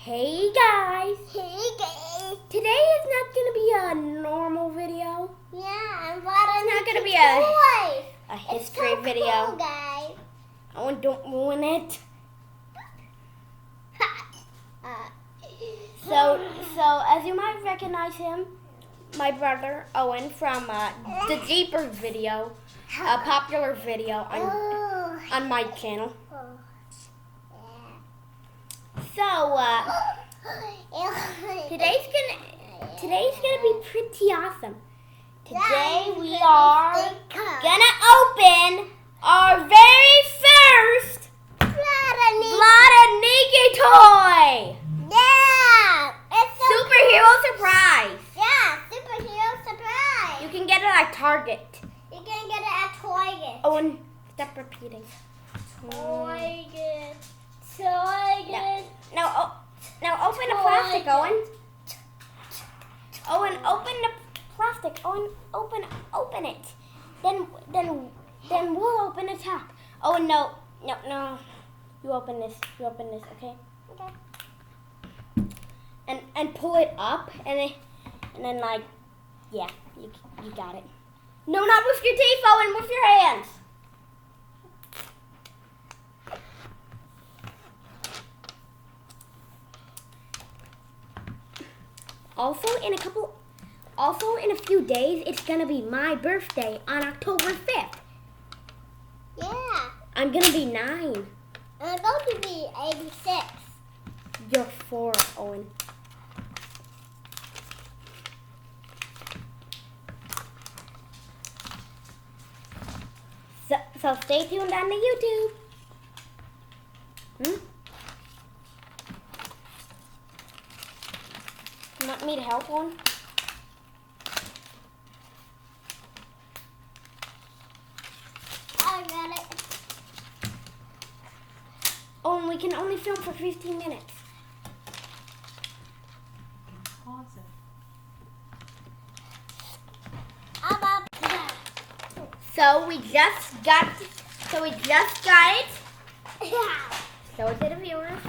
Hey guys! Hey guys! Today is not going to be a normal video. Yeah, and Vlad and It's not going to be toys. a history It's so video. Cool, guys. Oh, don't ruin it. So as you might recognize him, my brother Owen from the Jeepers video, a popular video on my channel. So today's gonna be pretty awesome. Today we are gonna open our very first Vlad and Niki toy. Yeah, it's so Superhero surprise. Yeah, superhero surprise. You can get it at Target. You can get it at Target. Owen, stop repeating. Target. Now open the plastic, Owen. Owen, open the plastic. Owen, open it. Then we'll open the top. Owen, no. You open this, okay? Okay. And pull it up, and then like, yeah, you got it. No, not with your teeth, Owen, with your hands. Also in a few days, it's gonna be my birthday on October 5th. Yeah. I'm gonna be 9. I'm going to be 86. You're 4, Owen. So stay tuned on the YouTube. You want me to help one? I got it. Oh, and we can only film for 15 minutes. Pause it. I'm up. So we just got it. Yeah. Show it to the viewers.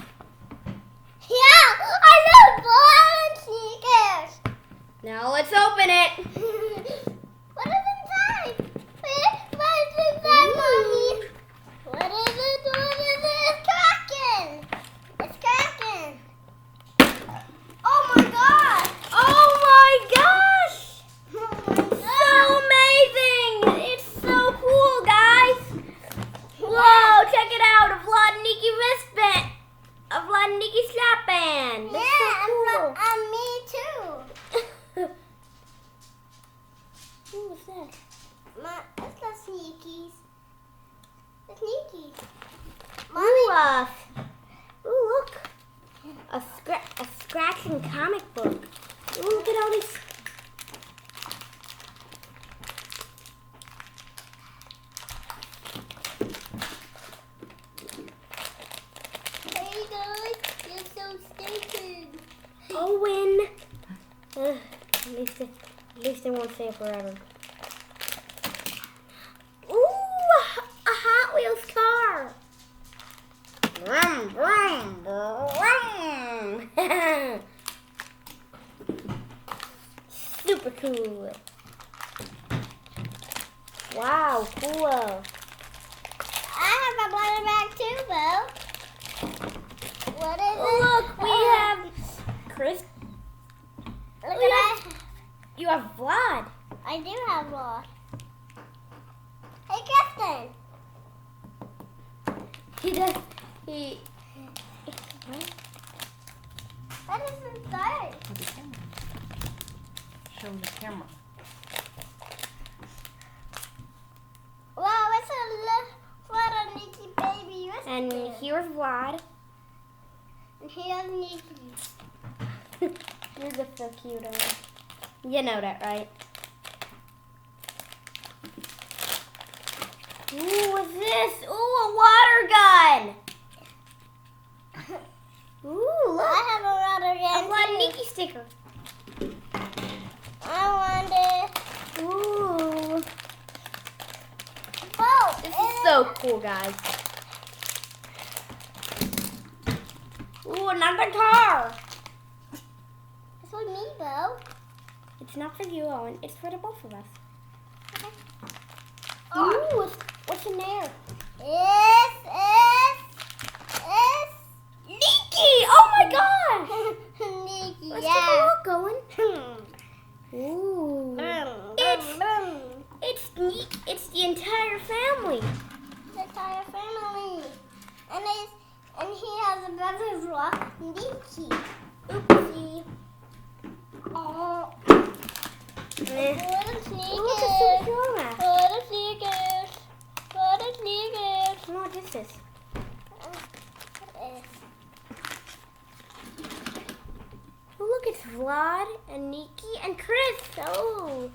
Yeah, I love Vlad and sneakers. Now let's open it. What is inside? What is inside, Mommy? What is it? It's cracking. It's cracking. Oh my God. Oh my gosh! Oh my God. So amazing! It's so cool, guys. Whoa, check it out. A Vlad and Niki wristband. A Vlad and Niki slap band. That's Yeah, so and me too. cool. Ooh, what's that? It's the sneakies. The sneakies. Ooh, look. A scratching comic book. Ooh, look at all these. Hey guys, you're so stupid. Owen. At least it won't stay forever. Ooh, a Hot Wheels car. Vroom, vroom, vroom. Super cool. Wow, cool. I have a bladder bag too, Bo. What is it? Look, we have Chris. Look at that. You have Vlad. I do have one. Hey, Kristen. What is inside? To the camera. Show the camera. Wow, it's a Vlad and Niki baby wristband. And here's Vlad. And here's Niki. You're just so cute, Owen. You know that, right? Ooh, what's this? Ooh, a water gun. Ooh, look. I have a rubber A gun Vlad too. Niki sticker. I want it. Ooh. Oh, This is so cool, guys. Ooh, another car. It's for me, Bo. It's not for you, Owen. It's for the both of us. Okay. Ooh, what's in there? It's Niki! Oh my gosh! Niki, Let's take a yeah. look, Owen. Ooh. It's the entire family. The entire family. And he has a brother, Vlad Niki. Oopsie. Oh. Eh. What a sneakers. Look at Superman. What a sneakers. What a sneakers. I don't know what this is. Oh, look, it's Vlad and Niki and Chris. Oh.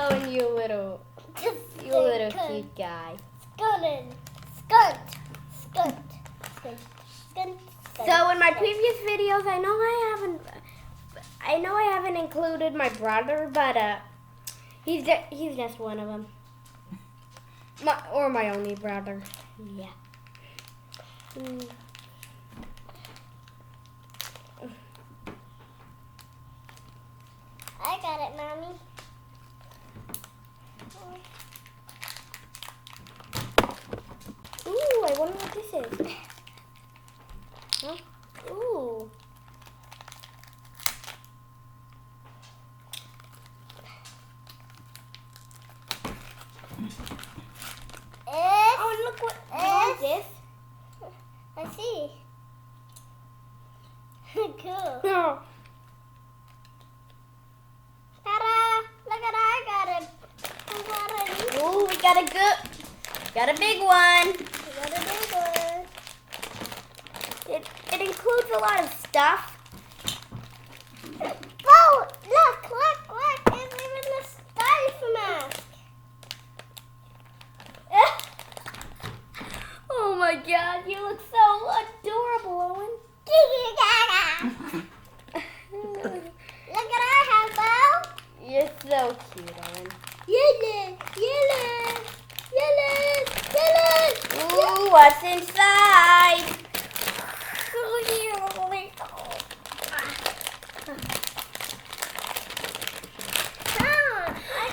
Oh, and you little cute guy. Skunt. So in my previous videos, I know I haven't included my brother, but he's just one of them. My only brother. Yeah. I got it, Mommy. Ooh, I wonder what this is. Huh? Ooh. Oh, and look what this. I see. Cool. No. Ta-da! Look at I got it. I got it. Ooh, we got a big one. I got a big one. It includes a lot of stuff. Oh, look. It's even a styrofoam mask. Oh my God, you look so adorable, Owen. Look at our house, Bo. You're so cute, Owen. Yellow. Ooh, what's inside?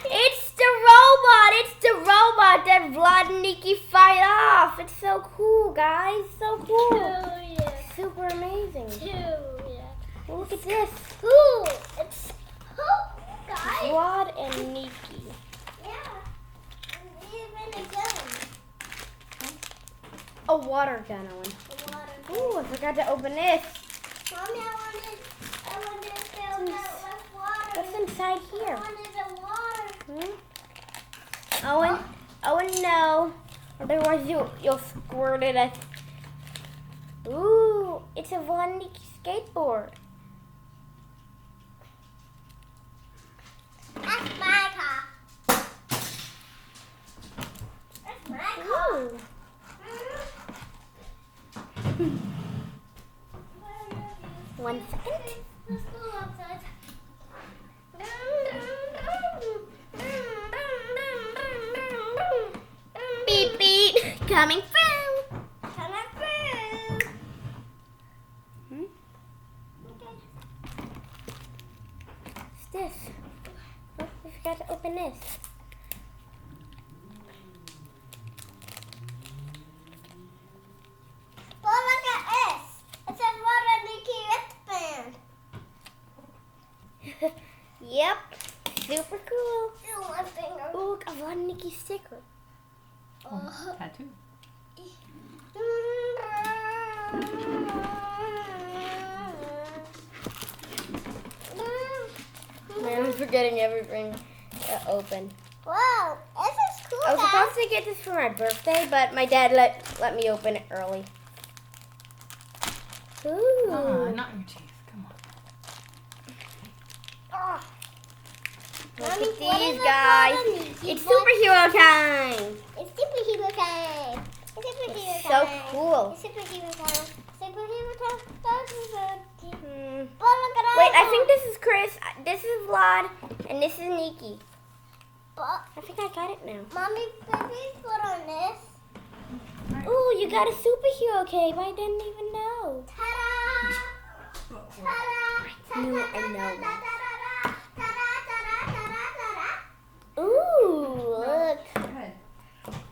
It's the robot. It's the robot that Vlad and Niki fight off. It's so cool, guys. So cool. Super amazing. Look at this. Cool. It's cool, guys. Vlad and Niki. Yeah. And even a gun. A water gun, Owen. Ooh, I forgot to open this. Mommy, I wanted to fill that with water. What's inside here? I wanted the water. Owen, no. Otherwise you'll squirt it at... Ooh, it's a Vlad and Niki skateboard. That's my car. That's my car. Ooh. One second. Let's go outside. Beep, beep. Coming through. Coming through. Hmm? Okay. What's this? Oh, I forgot to open this. Well, look at this. It says Vlad and Niki wristband. Yep. Super cool. Ew, my finger. Ooh, look, a Vlad and Niki sticker. Tattoo. Man, I'm forgetting everything to open. Wow, this is cool, I was guys. supposed to get this for my birthday, but my dad let me open it early. Ooh. Not your teeth. Come on. Oh. Look Mommy, at what is these a guys. Vlad and Niki It's box? superhero time. It's superhero time. It's superhero It's so time. cool. It's superhero time. Superhero time. Hmm. Well, look at Wait, I our think this is Chris. This is Vlad, and this is Niki. But I think I got it now. Mommy, baby, put on this. Ooh, you got a superhero cape. I didn't even know. Ta-da! Ta-da! I knew it, I know. Ta-da! Ooh, look. Good.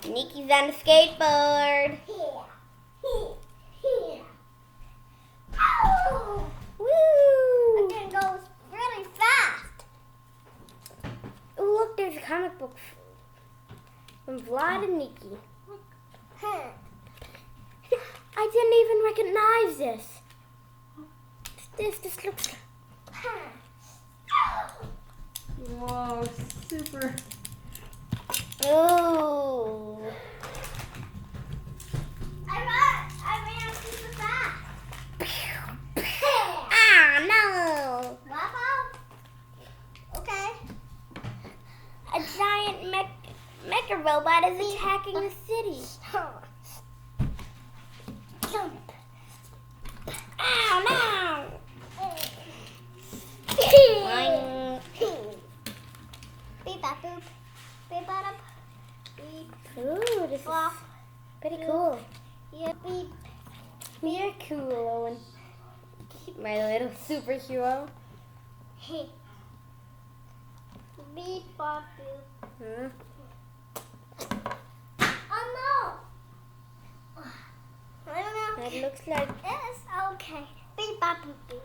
Niki's on a skateboard. Here. Oh! Woo! I can go really fast. Ooh, look, there's a comic book from Vlad and Niki. I didn't even recognize this. This looks. Whoa, super. Ooh. I ran super fast. Ah, no. Wow. Okay. A giant mecha robot is attacking the city. Jump. Ow, no. Beep bop boop. Beep bop up. Beep Ooh, this is bop. pretty cool. Yeah, beep. You're cool, Owen. My little superhero. Beep bop boop. Huh? Oh no. I don't know. That looks like. It's okay. Beep bop boop beep.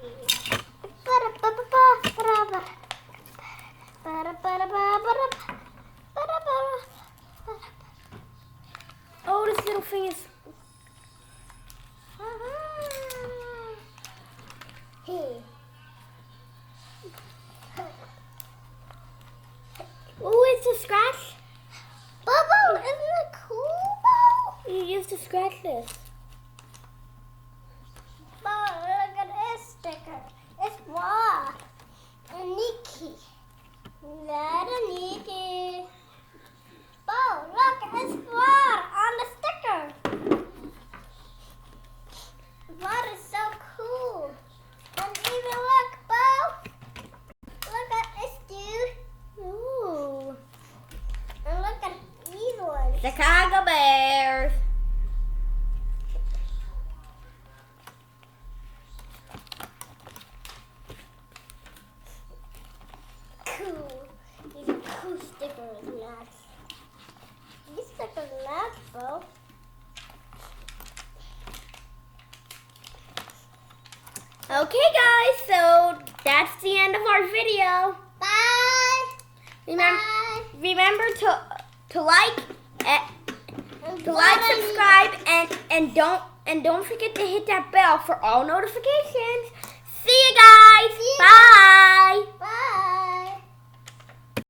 Oh, this little thing is. Oh, it's a scratch. Bubble, isn't it cool? You used to scratch this. Bubble, look at this sticker. It's Vlad and Niki. Vlad and Niki. Bubble, look, it's Vlad on the sticker. Vlad is so cool. And even look, Bo. Look at this dude. Ooh. And look at these ones. Chicago Bears. Cool. These are cool stickers, Max. These stickers are Max, bro. Okay, guys, so that's the end of our video. Bye. Remember, Bye. remember to like, And subscribe, and don't forget to hit that bell for all notifications. See you guys. Bye.